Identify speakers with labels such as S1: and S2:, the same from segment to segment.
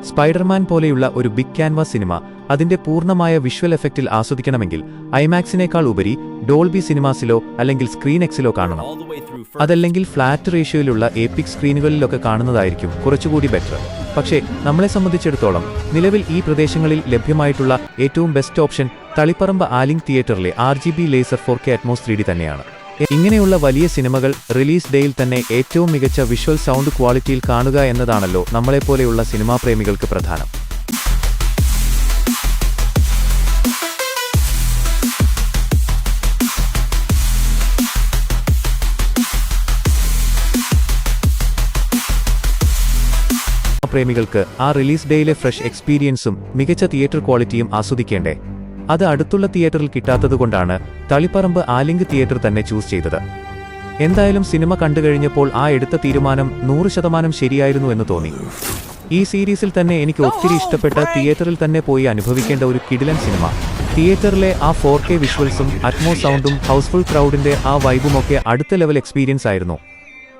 S1: Spiderman പോലെയുള്ള ഒരു big canvas cinema അതിന്റെ പൂർണ്ണമായ വിഷ്വൽ എഫക്റ്റിൽ ആസ്വദിക്കണമെങ്കിൽ ഐമാക്സിനേക്കാൾ ഉപരി ഡോൾബി സിനിമാസിലോ അല്ലെങ്കിൽ സ്ക്രീൻ എക്സിലോ കാണണം. അതല്ലെങ്കിൽ ഫ്ലാറ്റ് റേഷ്യോയിലുള്ള എപ്പിക് സ്ക്രീനുകളിലൊക്കെ കാണുന്നതായിരിക്കും കുറച്ചുകൂടി ബെറ്റർ. പക്ഷേ നമ്മളെ സംബന്ധിച്ചിടത്തോളം നിലവിൽ ഈ പ്രദേശങ്ങളിൽ ലഭ്യമായിട്ടുള്ള ഏറ്റവും ബെസ്റ്റ് ഓപ്ഷൻ തളിപ്പറമ്പ് ആലിംഗ് തിയേറ്ററിലെ RGB laser 4K Atmos 3D തന്നെയാണ്. ഇങ്ങനെയുള്ള വലിയ സിനിമകൾ റിലീസ് ഡേയിൽ തന്നെ ഏറ്റവും മികച്ച വിഷ്വൽ സൗണ്ട് ക്വാളിറ്റിയിൽ കാണുക എന്നതാണല്ലോ നമ്മളെപ്പോലെയുള്ള സിനിമാ പ്രേമികൾക്ക് പ്രധാനം. പ്രേമികൾക്ക് ആ റിലീസ് ഡേയിലെ ഫ്രഷ് എക്സ്പീരിയൻസും മികച്ച തിയേറ്റർ ക്വാളിറ്റിയും ആസ്വദിക്കേണ്ടേ? അത് അടുത്തുള്ള തിയേറ്ററിൽ കിട്ടാത്തതുകൊണ്ടാണ് തളിപ്പറമ്പ് ആലിംഗ് തിയേറ്റർ തന്നെ ചൂസ് ചെയ്തത്. എന്തായാലും സിനിമ കണ്ടുകഴിഞ്ഞപ്പോൾ ആ എടുത്ത തീരുമാനം 100% ശരിയായിരുന്നു എന്ന് തോന്നി. ഈ സീരീസിൽ തന്നെ എനിക്ക് ഒത്തിരി ഇഷ്ടപ്പെട്ട തിയേറ്ററിൽ തന്നെ പോയി അനുഭവിക്കേണ്ട ഒരു കിടിലൻ സിനിമ. തിയേറ്ററിലെ ആ 4K വിഷ്വൽസും അറ്റ്മോസ് സൗണ്ടും ഹൗസ്ഫുൾ ക്രൗഡിന്റെ ആ വൈബുമൊക്കെ അടുത്ത ലെവൽ എക്സ്പീരിയൻസ് ആയിരുന്നു.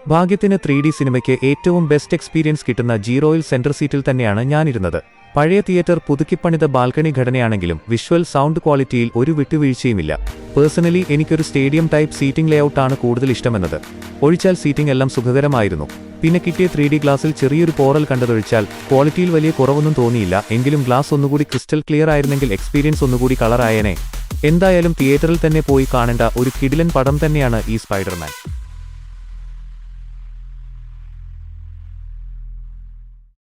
S1: ഭാഗ്യത്തിന് 3D സിനിമയ്ക്ക് ഏറ്റവും ബെസ്റ്റ് എക്സ്പീരിയൻസ് കിട്ടുന്ന ജീറോയിൽ സെൻട്രൽ സീറ്റിൽ തന്നെയാണ് ഞാനിരുന്നത്. പഴയ തിയേറ്റർ പുതുക്കിപ്പണിത ബാൽക്കണി ഘടനയാണെങ്കിലും വിഷ്വൽ സൗണ്ട് ക്വാളിറ്റിയിൽ ഒരു വിട്ടുവീഴ്ചയുമില്ല. പേഴ്സണലി എനിക്കൊരു സ്റ്റേഡിയം ടൈപ്പ് സീറ്റിംഗ് ലേഔട്ടാണ് കൂടുതൽ ഇഷ്ടമെന്നത്. ഒഴിച്ചാൽ സീറ്റിംഗ് എല്ലാം സുഖകരമായിരുന്നു. പിന്നെ കിട്ടിയ 3D ഗ്ലാസിൽ ചെറിയൊരു പോറൽ കണ്ടതൊഴിച്ചാൽ ക്വാളിറ്റിയിൽ വലിയ കുറവൊന്നും തോന്നിയില്ല. എങ്കിലും ഗ്ലാസ് ഒന്നുകൂടി ക്രിസ്റ്റൽ ക്ലിയർ ആയിരുന്നെങ്കിൽ എക്സ്പീരിയൻസ് ഒന്നുകൂടി കളറായേനെ. എന്തായാലും തിയേറ്ററിൽ തന്നെ പോയി കാണേണ്ട ഒരു കിടിലൻ പടം തന്നെയാണ് ഈ സ്പൈഡർമാൻ.